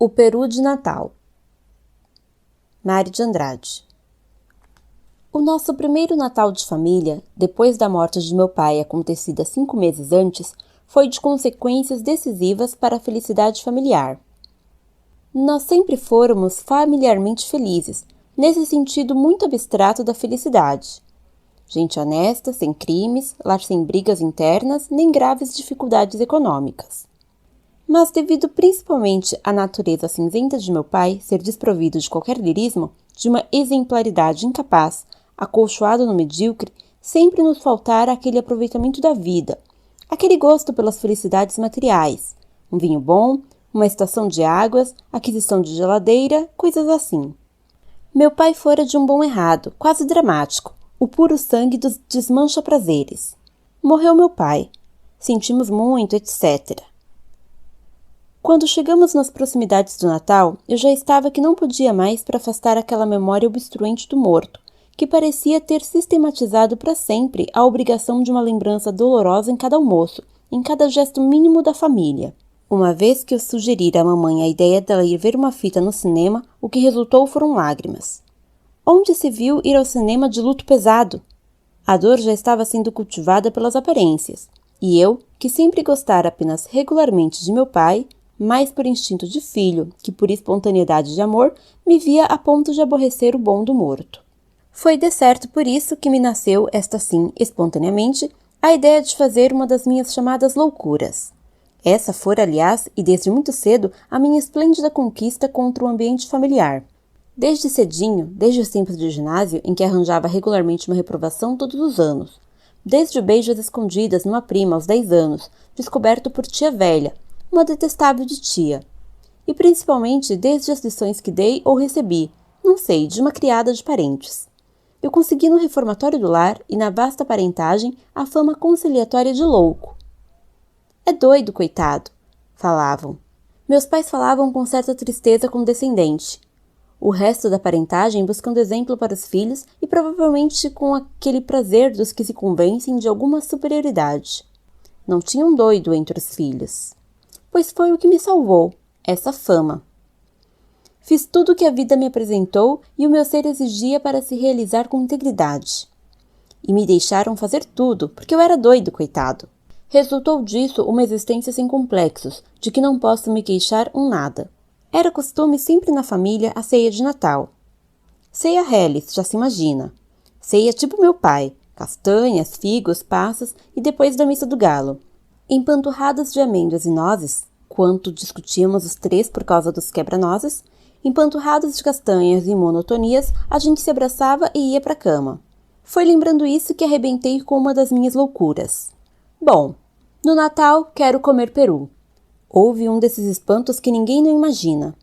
O Peru de Natal. Mário de Andrade. O nosso primeiro Natal de família, depois da morte de meu pai acontecida 5 meses antes, foi de consequências decisivas para a felicidade familiar. Nós sempre fôramos familiarmente felizes, nesse sentido muito abstrato da felicidade. Gente honesta, sem crimes, lar sem brigas internas, nem graves dificuldades econômicas. Mas devido principalmente à natureza cinzenta de meu pai ser desprovido de qualquer lirismo, de uma exemplaridade incapaz, acolchoado no medíocre, sempre nos faltara aquele aproveitamento da vida, aquele gosto pelas felicidades materiais, um vinho bom, uma estação de águas, aquisição de geladeira, coisas assim. Meu pai fora de um bom errado, quase dramático, o puro sangue dos desmancha-prazeres. Morreu meu pai. Sentimos muito, etc. Quando chegamos nas proximidades do Natal, eu já estava que não podia mais para afastar aquela memória obstruente do morto, que parecia ter sistematizado para sempre a obrigação de uma lembrança dolorosa em cada almoço, em cada gesto mínimo da família. Uma vez que eu sugeri à mamãe a ideia dela ir ver uma fita no cinema, o que resultou foram lágrimas. Onde se viu ir ao cinema de luto pesado? A dor já estava sendo cultivada pelas aparências, e eu, que sempre gostara apenas regularmente de meu pai, mais por instinto de filho que por espontaneidade de amor, me via a ponto de aborrecer o bom do morto. Foi de certo por isso que me nasceu, esta sim, espontaneamente, a ideia de fazer uma das minhas chamadas loucuras. Essa fora, aliás, e desde muito cedo, a minha esplêndida conquista contra o ambiente familiar. Desde cedinho, desde os tempos de ginásio, em que arranjava regularmente uma reprovação todos os anos. Desde o beijo às escondidas numa prima aos 10 anos, descoberto por tia velha, uma detestável de tia. E principalmente desde as lições que dei ou recebi, não sei, de uma criada de parentes. Eu consegui no reformatório do lar e na vasta parentagem a fama conciliatória de louco. É doido, coitado, falavam. Meus pais falavam com certa tristeza condescendente. O resto da parentagem buscando exemplo para os filhos e provavelmente com aquele prazer dos que se convencem de alguma superioridade. Não tinha um doido entre os filhos. Pois foi o que me salvou, essa fama. Fiz tudo o que a vida me apresentou e o meu ser exigia para se realizar com integridade. E me deixaram fazer tudo, porque eu era doido, coitado. Resultou disso uma existência sem complexos, de que não posso me queixar um nada. Era costume sempre na família a ceia de Natal. Ceia reles, já se imagina. Ceia tipo meu pai, castanhas, figos, passas e depois da missa do galo. Empanturradas de amêndoas e nozes, quanto discutíamos os 3 por causa dos quebra-nozes, empanturradas de castanhas e monotonias, a gente se abraçava e ia para a cama. Foi lembrando isso que arrebentei com uma das minhas loucuras. Bom, no Natal quero comer peru. Houve um desses espantos que ninguém não imagina.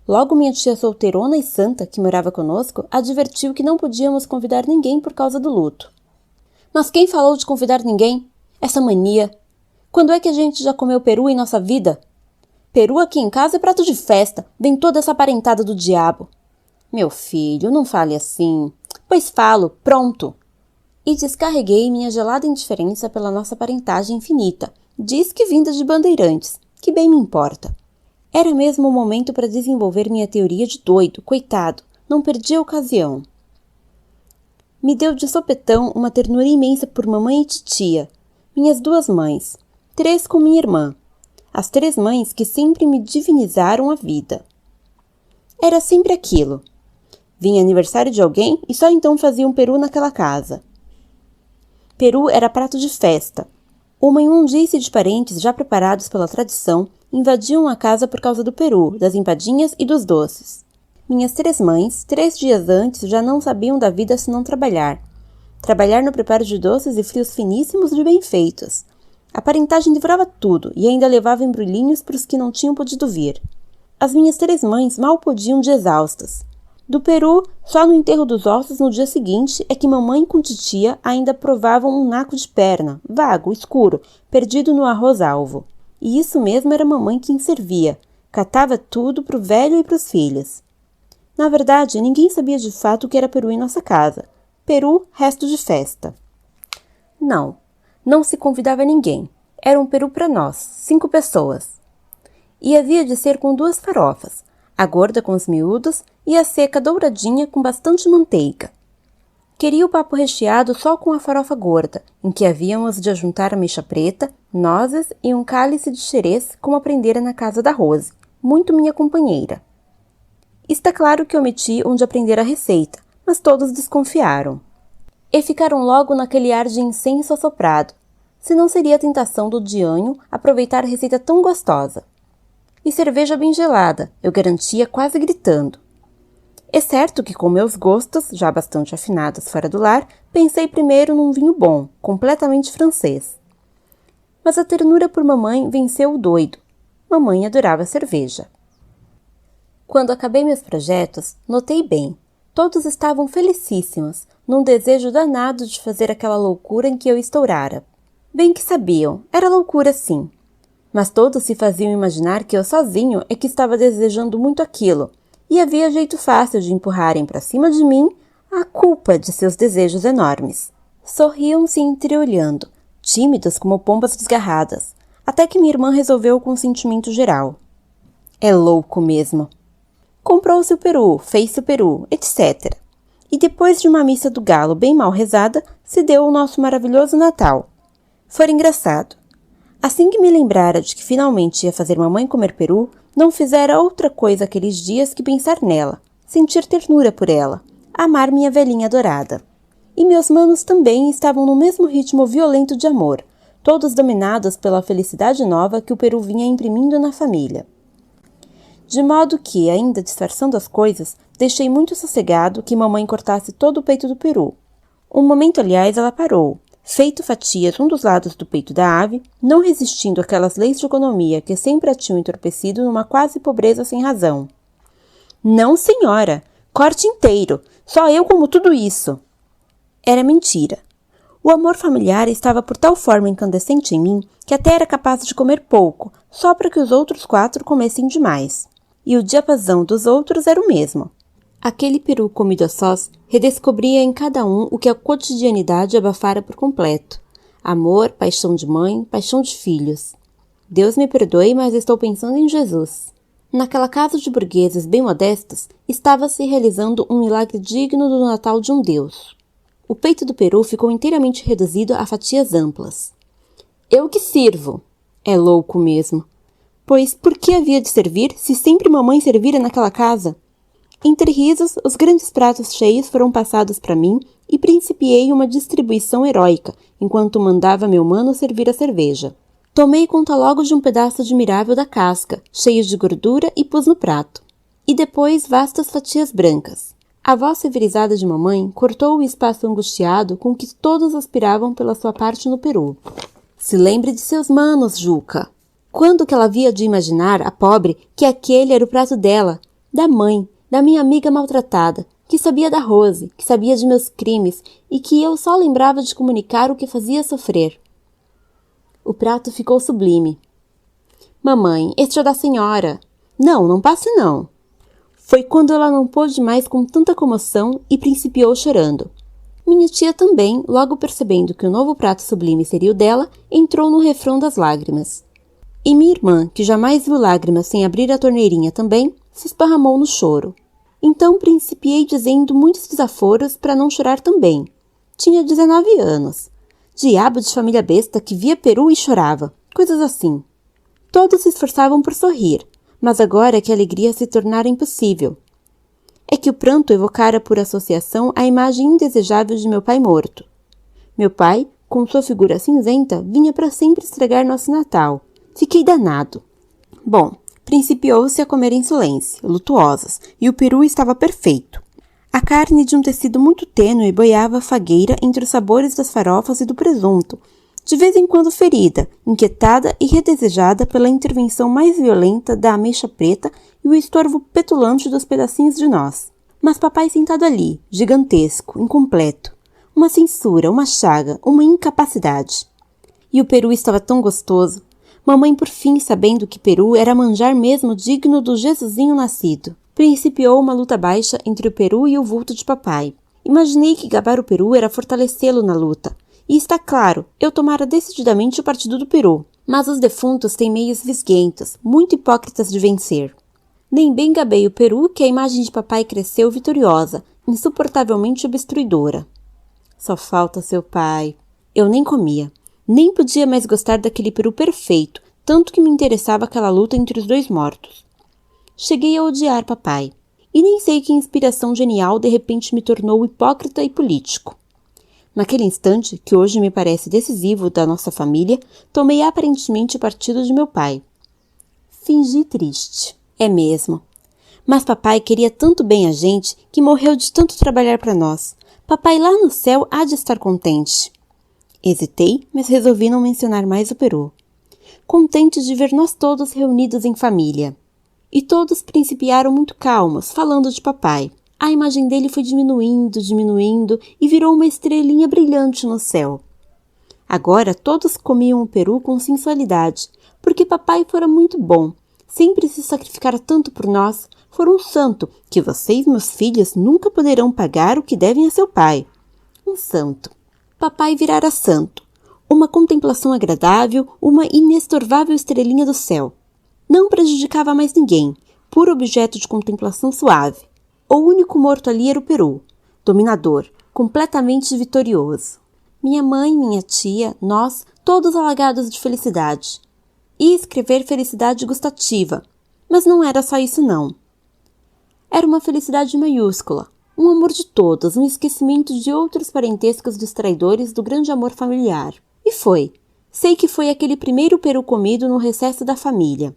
Logo minha tia solteirona e santa, que morava conosco, advertiu que não podíamos convidar ninguém por causa do luto. Mas quem falou de convidar ninguém? Essa mania! Quando é que a gente já comeu peru em nossa vida? Peru aqui em casa é prato de festa, vem toda essa parentada do diabo. Meu filho, não fale assim. Pois falo, pronto. E descarreguei minha gelada indiferença pela nossa parentagem infinita, diz que vinda de bandeirantes, que bem me importa. Era mesmo o momento para desenvolver minha teoria de doido, coitado, não perdi a ocasião. Me deu de sopetão uma ternura imensa por mamãe e titia, minhas 2 mães, 3 com minha irmã, as 3 mães que sempre me divinizaram a vida. Era sempre aquilo. Vinha aniversário de alguém e só então fazia um peru naquela casa. Peru era prato de festa. Uma imundice de parentes já preparados pela tradição invadiam a casa por causa do peru, das empadinhas e dos doces. Minhas 3 mães, 3 dias antes, já não sabiam da vida senão trabalhar. Trabalhar no preparo de doces e frios finíssimos de bem feitos. A parentagem devorava tudo e ainda levava embrulhinhos para os que não tinham podido vir. As minhas 3 mães mal podiam de exaustas. Do peru, só no enterro dos ossos no dia seguinte é que mamãe com titia ainda provavam um naco de perna, vago, escuro, perdido no arroz-alvo. E isso mesmo era mamãe quem servia, catava tudo pro velho e pros filhos. Na verdade, ninguém sabia de fato o que era peru em nossa casa. Peru, resto de festa. Não se convidava ninguém. Era um peru para nós, 5 pessoas. e havia de ser com 2 farofas, a gorda com os miúdos e a seca douradinha com bastante manteiga. Queria o papo recheado só com a farofa gorda, em que havíamos de ajuntar ameixa preta, nozes e um cálice de xerez, como aprendera na casa da Rose, muito minha companheira. Está claro que omiti onde aprender a receita, mas todos desconfiaram. E ficaram logo naquele ar de incenso assoprado, se não seria a tentação do dianho aproveitar a receita tão gostosa. E cerveja bem gelada, eu garantia quase gritando. É certo que com meus gostos, já bastante afinados fora do lar, pensei primeiro num vinho bom, completamente francês. Mas a ternura por mamãe venceu o doido. Mamãe adorava cerveja. Quando acabei meus projetos, notei bem. Todos estavam felicíssimos, num desejo danado de fazer aquela loucura em que eu estourara. Bem que sabiam, era loucura sim. Mas todos se faziam imaginar que eu sozinho é que estava desejando muito aquilo, e havia jeito fácil de empurrarem para cima de mim a culpa de seus desejos enormes. Sorriam-se entreolhando, tímidos como pombas desgarradas, até que minha irmã resolveu o consentimento geral. É louco mesmo. Comprou-se o peru, fez-se o peru, etc. E depois de uma missa do galo bem mal rezada, se deu o nosso maravilhoso Natal. Foi engraçado. Assim que me lembrara de que finalmente ia fazer mamãe comer peru, não fizera outra coisa aqueles dias que pensar nela, sentir ternura por ela, amar minha velhinha adorada. E meus manos também estavam no mesmo ritmo violento de amor, todos dominados pela felicidade nova que o peru vinha imprimindo na família. De modo que, ainda disfarçando as coisas, deixei muito sossegado que mamãe cortasse todo o peito do peru. Um momento, aliás, ela parou, feito fatias um dos lados do peito da ave, não resistindo àquelas leis de economia que sempre a tinham entorpecido numa quase pobreza sem razão. Não, senhora! Corte inteiro! Só eu como tudo isso! Era mentira. O amor familiar estava por tal forma incandescente em mim que até era capaz de comer pouco, só para que os outros 4 comessem demais. E o diapasão dos outros era o mesmo. Aquele peru comido a sós redescobria em cada um o que a cotidianidade abafara por completo. Amor, paixão de mãe, paixão de filhos. Deus me perdoe, mas estou pensando em Jesus. Naquela casa de burgueses bem modestos, estava-se realizando um milagre digno do Natal de um Deus. O peito do peru ficou inteiramente reduzido a fatias amplas. Eu que sirvo! É louco mesmo. Pois por que havia de servir se sempre mamãe servira naquela casa? Entre risos, os grandes pratos cheios foram passados para mim e principiei uma distribuição heróica, enquanto mandava meu mano servir a cerveja. Tomei conta logo de um pedaço admirável da casca, cheio de gordura, e pus no prato. E depois vastas fatias brancas. A voz severizada de mamãe cortou o espaço angustiado com que todos aspiravam pela sua parte no peru. Se lembre de seus manos, Juca. Quando que ela havia de imaginar, a pobre, que aquele era o prato dela, da mãe, da minha amiga maltratada, que sabia da Rose, que sabia de meus crimes e que eu só lembrava de comunicar o que fazia sofrer. O prato ficou sublime. Mamãe, este é da senhora. Não passe não. Foi quando ela não pôde mais com tanta comoção e principiou chorando. Minha tia também, logo percebendo que o novo prato sublime seria o dela, entrou no refrão das lágrimas. E minha irmã, que jamais viu lágrimas sem abrir a torneirinha também, se esparramou no choro. Então principiei dizendo muitos desaforos para não chorar também. Tinha 19 anos. Diabo de família besta que via peru e chorava. Coisas assim. Todos se esforçavam por sorrir, mas agora é que a alegria se tornara impossível. É que o pranto evocara por associação a imagem indesejável de meu pai morto. Meu pai, com sua figura cinzenta, vinha para sempre estragar nosso Natal. Fiquei danado. Bom, principiou-se a comer em silêncio, lutuosos, e o peru estava perfeito. A carne de um tecido muito tênue boiava fagueira entre os sabores das farofas e do presunto, de vez em quando ferida, inquietada e redesejada pela intervenção mais violenta da ameixa preta e o estorvo petulante dos pedacinhos de noz. Mas papai sentado ali, gigantesco, incompleto. Uma censura, uma chaga, uma incapacidade. E o peru estava tão gostoso. Mamãe, por fim, sabendo que peru era manjar mesmo digno do Jesusinho nascido. Principiou uma luta baixa entre o peru e o vulto de papai. Imaginei que gabar o peru era fortalecê-lo na luta. E está claro, eu tomara decididamente o partido do peru. Mas os defuntos têm meios visguentos, muito hipócritas de vencer. Nem bem gabei o peru que a imagem de papai cresceu vitoriosa, insuportavelmente obstruidora. Só falta seu pai. Eu nem comia, nem podia mais gostar daquele peru perfeito, tanto que me interessava aquela luta entre os dois mortos. Cheguei a odiar papai, e nem sei que inspiração genial de repente me tornou hipócrita e político. Naquele instante, que hoje me parece decisivo da nossa família, tomei aparentemente partido de meu pai. Fingi triste. É mesmo. Mas papai queria tanto bem a gente que morreu de tanto trabalhar para nós. Papai lá no céu há de estar contente. Hesitei, mas resolvi não mencionar mais o peru. Contente de ver nós todos reunidos em família. E todos principiaram muito calmos, falando de papai. A imagem dele foi diminuindo e virou uma estrelinha brilhante no céu. Agora todos comiam o peru com sensualidade, porque papai fora muito bom. Sempre se sacrificara tanto por nós, fora um santo, que vocês, meus filhos, nunca poderão pagar o que devem a seu pai. Um santo. Papai virara santo. Uma contemplação agradável, uma inestorvável estrelinha do céu. Não prejudicava mais ninguém, puro objeto de contemplação suave. O único morto ali era o peru, dominador, completamente vitorioso. Minha mãe, minha tia, nós, todos alagados de felicidade. Ia escrever felicidade gustativa, mas não era só isso não. Era uma felicidade maiúscula, um amor de todos, um esquecimento de outros parentescos distraidores do grande amor familiar. E foi. Sei que foi aquele primeiro peru comido no recesso da família.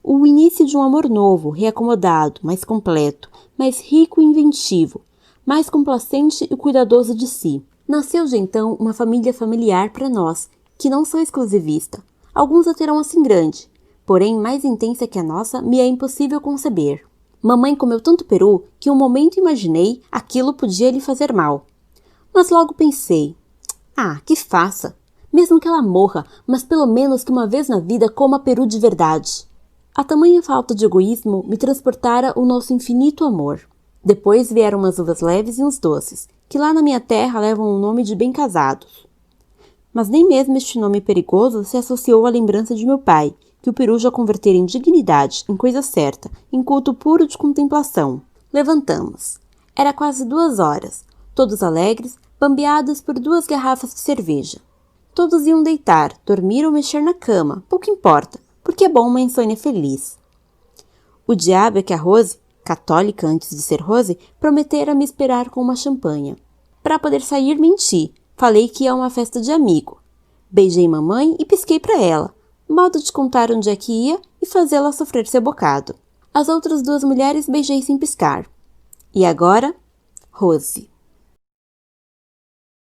O início de um amor novo, reacomodado, mais completo, mais rico e inventivo, mais complacente e cuidadoso de si. Nasceu de então uma família familiar para nós, que não sou exclusivista. Alguns a terão assim grande, porém mais intensa que a nossa me é impossível conceber. Mamãe comeu tanto peru que um momento imaginei aquilo podia lhe fazer mal. Mas logo pensei, que faça, mesmo que ela morra, mas pelo menos que uma vez na vida coma peru de verdade. A tamanha falta de egoísmo me transportara o nosso infinito amor. Depois vieram umas uvas leves e uns doces, que lá na minha terra levam o nome de bem casados. Mas nem mesmo este nome perigoso se associou à lembrança de meu pai, que o peru já convertera em dignidade, em coisa certa, em culto puro de contemplação. Levantamos. Era quase 2 horas, todos alegres, bambeados por 2 garrafas de cerveja. Todos iam deitar, dormir ou mexer na cama, pouco importa, porque é bom uma insônia feliz. O diabo é que a Rose, católica antes de ser Rose, prometera me esperar com uma champanha. Para poder sair, menti. Falei que ia a uma festa de amigo. Beijei mamãe e pisquei para ela, modo de contar onde é que ia e fazê-la sofrer seu bocado. As outras 2 mulheres beijei sem piscar. E agora, Rose.